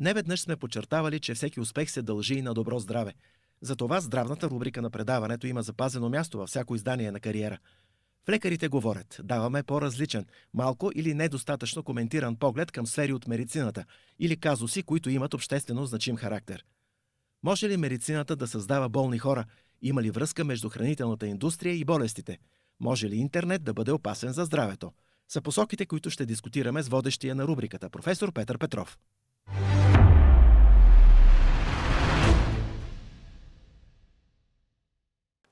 Неведнъж сме подчертавали, че всеки успех се дължи и на добро здраве. Затова здравната рубрика на предаването има запазено място във всяко издание на Кариера. В Лекарите говорят, даваме по-различен, малко или недостатъчно коментиран поглед към сфери от медицината или казуси, които имат обществено значим характер. Може ли медицината да създава болни хора? Има ли връзка между хранителната индустрия и болестите? Може ли интернет да бъде опасен за здравето? Са посоките, които ще дискутираме с водещия на рубриката, професор Петър Петров.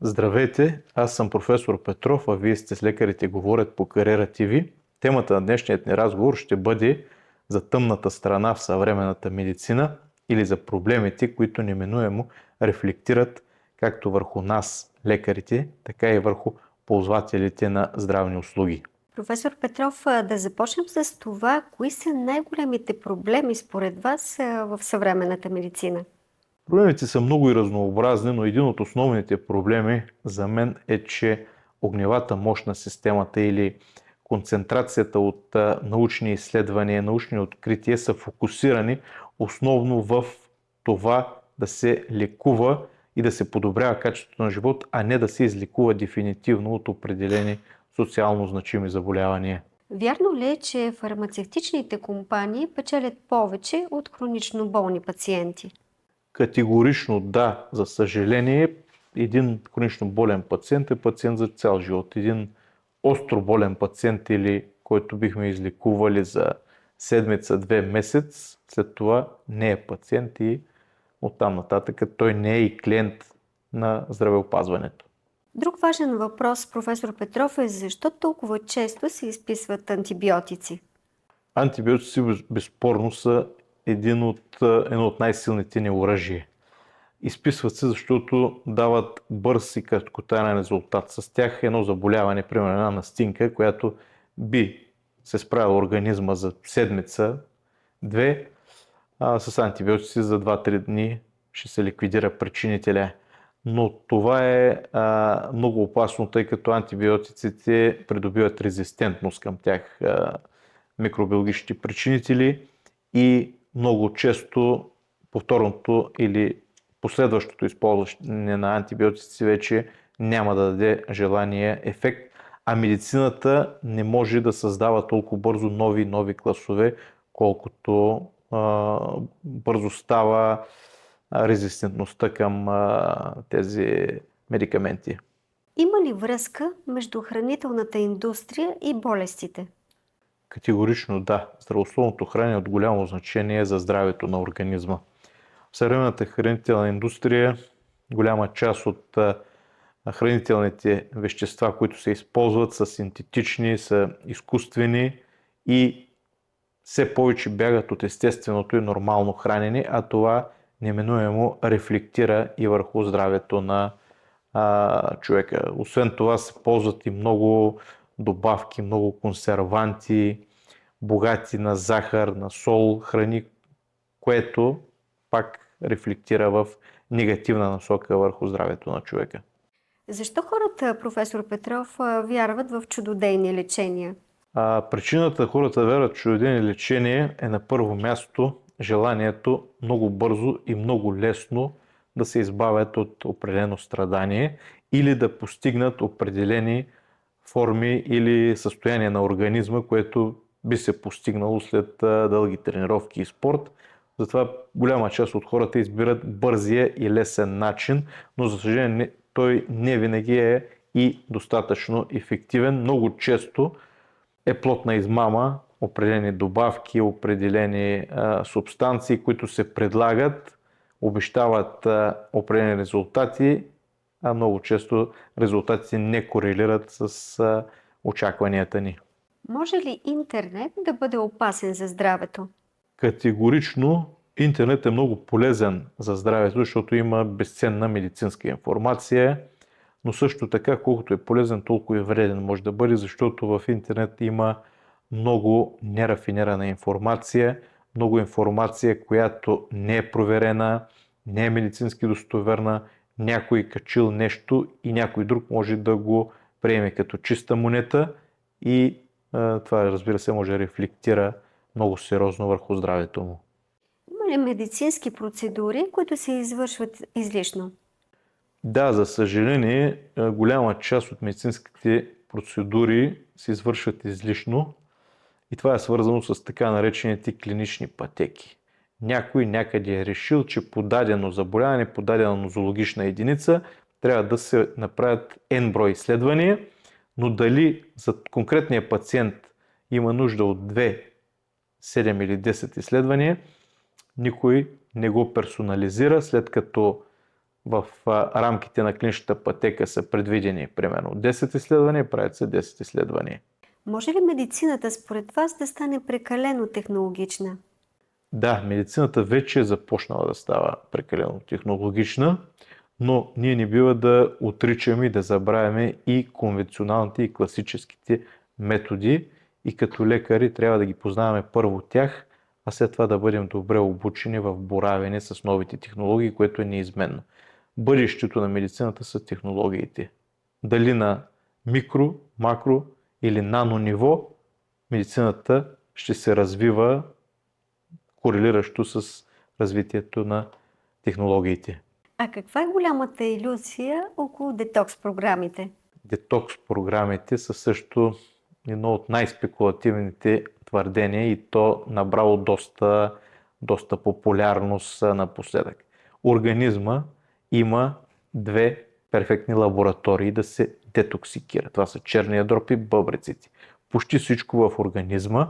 Здравейте, аз съм професор Петров, а вие сте с Лекарите говорят по Кариера ТВ. Темата на днешният ни разговор ще бъде за тъмната страна в съвременната медицина или за проблемите, които неминуемо рефлектират както върху нас, лекарите, така и върху ползвателите на здравни услуги. Професор Петров, да започнем с това, кои са най-големите проблеми според вас в съвременната медицина? Проблемите са много и разнообразни, но един от основните проблеми за мен е, че огневата мощ на системата или концентрацията от научни изследвания, научни открития са фокусирани основно в това да се лекува и да се подобрява качеството на живот, а не да се излекува дефинитивно от определени социално значими заболявания. Вярно ли е, че фармацевтичните компании печелят повече от хронично болни пациенти? Категорично да, за съжаление, един хронично болен пациент е пациент за цял живот. Един остро болен пациент или който бихме излекували за седмица, 2 месец, след това не е пациент и оттам нататък той не е и клиент на здравеопазването. Друг важен въпрос, професор Петров, е защо толкова често се изписват антибиотици? Антибиотици безспорно са едно от най-силните ни оръжия. Изписват се, защото дават бърз и краткотраен резултат. С тях едно заболяване, примерно една настинка, която би се справила организма за седмица, 2, с антибиотици за 2-3 дни ще се ликвидира причинителя. Но това е много опасно, тъй като антибиотиците придобиват резистентност към тях, микробиологичните причинители, и много често повторното или последващото използване на антибиотици вече няма да даде желания ефект, а медицината не може да създава толкова бързо нови класове, колкото бързо става резистентността към тези медикаменти. Има ли връзка между хранителната индустрия и болестите? Категорично да. Здравословното хранене е от голямо значение за здравето на организма. В съвременната хранителна индустрия голяма част от хранителните вещества, които се използват, са синтетични, са изкуствени и все повече бягат от естественото и нормално хранене, а това неминуемо рефлектира и върху здравето на човека. Освен това се ползват и много добавки, много консерванти, богати на захар, на сол, храни, което пак рефлектира в негативна насока върху здравето на човека. Защо хората, професор Петров, вярват в чудодейни лечения? Причината хората да вярват в чудодейни лечения е на първо място желанието много бързо и много лесно да се избавят от определено страдание или да постигнат определени форми или състояние на организма, което би се постигнало след дълги тренировки и спорт. Затова голяма част от хората избират бързия и лесен начин, но за съжаление той не винаги е и достатъчно ефективен. Много често е плод на измама, определени добавки, определени субстанции, които се предлагат, обещават определени резултати, а много често резултатите не корелират с очакванията ни. Може ли интернет да бъде опасен за здравето? Категорично интернет е много полезен за здравето, защото има безценна медицинска информация, но също така, колкото е полезен, толкова и вреден може да бъде, защото в интернет има много нерафинирана информация, много информация, която не е проверена, не е медицински достоверна, някой качил нещо и някой друг може да го приеме като чиста монета и това, разбира се, може да рефлектира много сериозно върху здравето му. Има Има ли медицински процедури, които се извършват излишно? Да, за съжаление, голяма част от медицинските процедури се извършват излишно и това е свързано с така наречените клинични пътеки. Някой някъде е решил, че по дадено заболяване, по дадена нозологична единица трябва да се направят N брой изследвания, но дали за конкретния пациент има нужда от 2, 7 или 10 изследвания, никой не го персонализира, след като в рамките на клиничната пътека са предвидени примерно 10 изследвания, правят се 10 изследвания. Може ли медицината според вас да стане прекалено технологична? Да, медицината вече е започнала да става прекалено технологична, но ние не бива да отричаме и да забравяме и конвенционалните и класическите методи и като лекари трябва да ги познаваме първо тях, а след това да бъдем добре обучени в боравене с новите технологии, което е неизменно. Бъдещето на медицината са технологиите. Дали на микро, макро или нано ниво, медицината ще се развива корелиращо с развитието на технологиите. А каква е голямата илюзия около детокс програмите? Детокс програмите са също едно от най-спекулативните твърдения и то набрало доста популярност напоследък. Организма има две перфектни лаборатории да се детоксикира. Това са черния дроб и бъбреците. Почти всичко в организма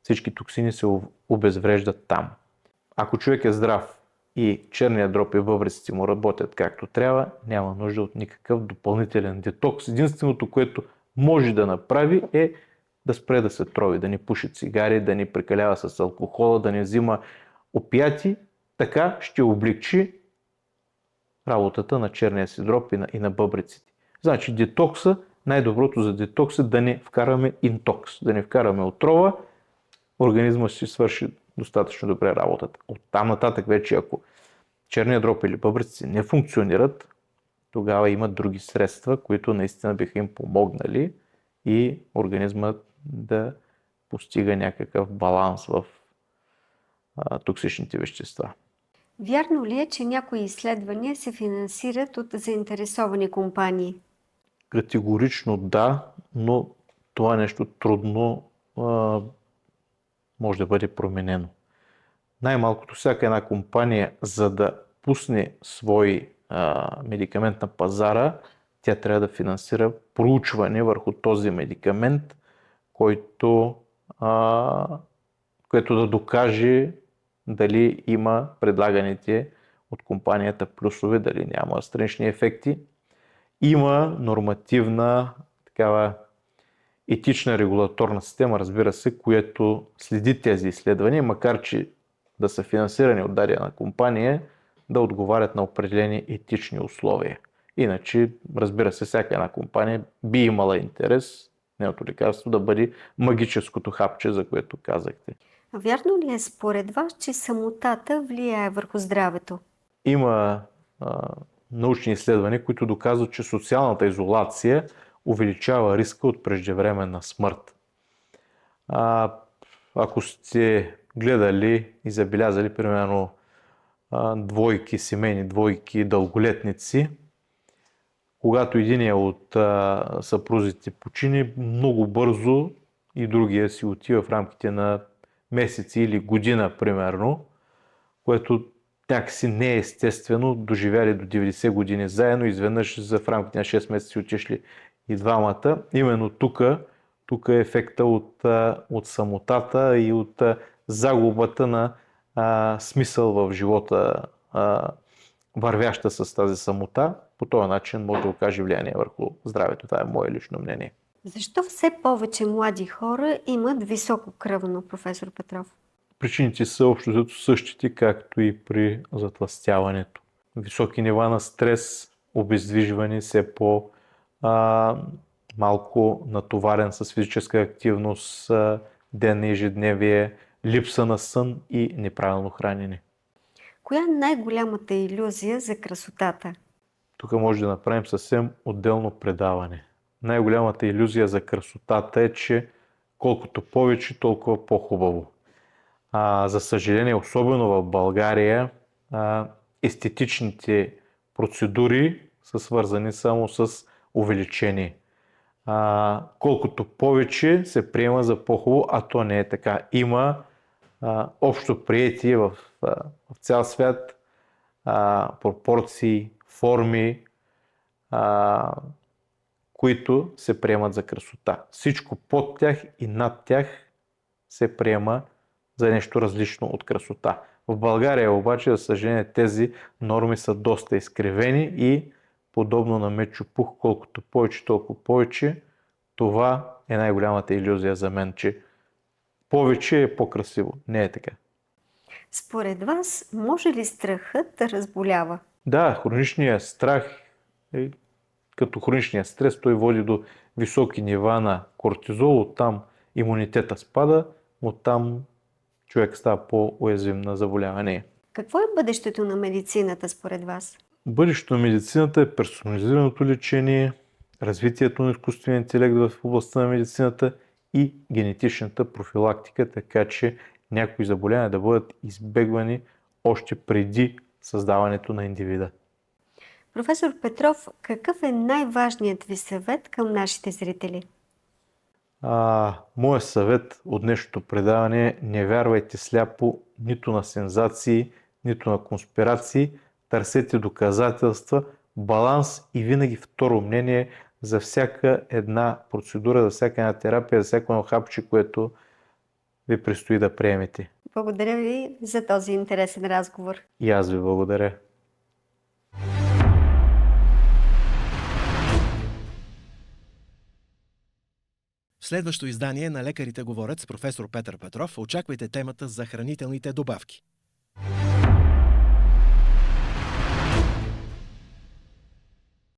всички токсини се обезвреждат там. Ако човек е здрав и черния дроб и бъбреците му работят както трябва, няма нужда от никакъв допълнителен детокс. Единственото, което може да направи е да спре да се трови, да не пуши цигари, да не прекалява с алкохола, да не взима опияти. Така ще облегчи работата на черния си дроб и на бъбреците. Значи детокса, най-доброто за детокс е да не вкараме интокс, да не вкараме отрова, организма ще свърши достатъчно добре работата. От там нататък вече, ако черния дроб или бъбреците не функционират, тогава имат други средства, които наистина биха им помогнали и организмът да постига някакъв баланс в токсичните вещества. Вярно ли е, че някои изследвания се финансират от заинтересовани компании? Категорично да, но това нещо трудно може да бъде променено. Най-малкото всяка една компания, за да пусне свой медикамент на пазара, тя трябва да финансира проучване върху този медикамент, което да докаже дали има предлаганите от компанията плюсове, дали няма странични ефекти. Има нормативна такава етична регулаторна система, разбира се, която следи тези изследвания, макар че да са финансирани от дадена компания, да отговарят на определени етични условия. Иначе, разбира се, всяка една компания би имала интерес нейното лекарство да бъде магическото хапче, за което казахте. Вярно ли е според вас, че самотата влияе върху здравето? Има научни изследвания, които доказват, че социалната изолация увеличава риска от преждевременна смърт. Ако сте гледали и забелязали, примерно, семейни двойки, дълголетници, когато единия от съпрузите почине, много бързо и другия си отива в рамките на месеци или година, примерно, което някакси не е естествено, доживяли до 90 години заедно, изведнъж в рамките на 6 месеца отишли и двамата. Именно тук е ефекта от самотата и от загубата на смисъл в живота, вървяща с тази самота. По този начин може да окаже влияние върху здравето. Това е мое лично мнение. Защо все повече млади хора имат високо кръвно, професор Петров? Причините са общо взето същите, както и при затлъстяването. Високи нива на стрес, обездвижване, все по-малко натоварен с физическа активност, ден на ежедневие, липса на сън и неправилно хранене. Коя е най-голямата илюзия за красотата? Тук може да направим съвсем отделно предаване. Най-голямата илюзия за красотата е, че колкото повече, толкова по-хубаво. За съжаление, особено в България, естетичните процедури са свързани само с увеличение. Колкото повече се приема за по-хубаво, а то не е така. Има общо приятие в цял свят пропорции, форми, които се приемат за красота. Всичко под тях и над тях се приема за нещо различно от красота. В България обаче, за съжаление, тези норми са доста изкривени и подобно на мечо пух, колкото повече, толкова повече. Това е най-голямата илюзия за мен, че повече е по-красиво. Не е така. Според вас, може ли страхът да разболява? Да, хроничният страх, като хроничният стрес, той води до високи нива на кортизол, оттам имунитета спада, оттам човек става по-уязвим на заболяване. Какво е бъдещето на медицината според вас? Бъдещето на медицината е персонализираното лечение, развитието на изкуствения интелект в областта на медицината и генетичната профилактика, така че някои заболявания да бъдат избегвани още преди създаването на индивида. Професор Петров, какъв е най-важният ви съвет към нашите зрители? Моят съвет от днешното предаване е: не вярвайте сляпо нито на сензации, нито на конспирации, търсете доказателства, баланс и винаги второ мнение за всяка една процедура, за всяка една терапия, за всяко едно хапче, което ви предстои да приемете. Благодаря ви за този интересен разговор. И аз ви благодаря. В следващо издание на Лекарите говорят с професор Петър Петров очаквайте темата за хранителните добавки.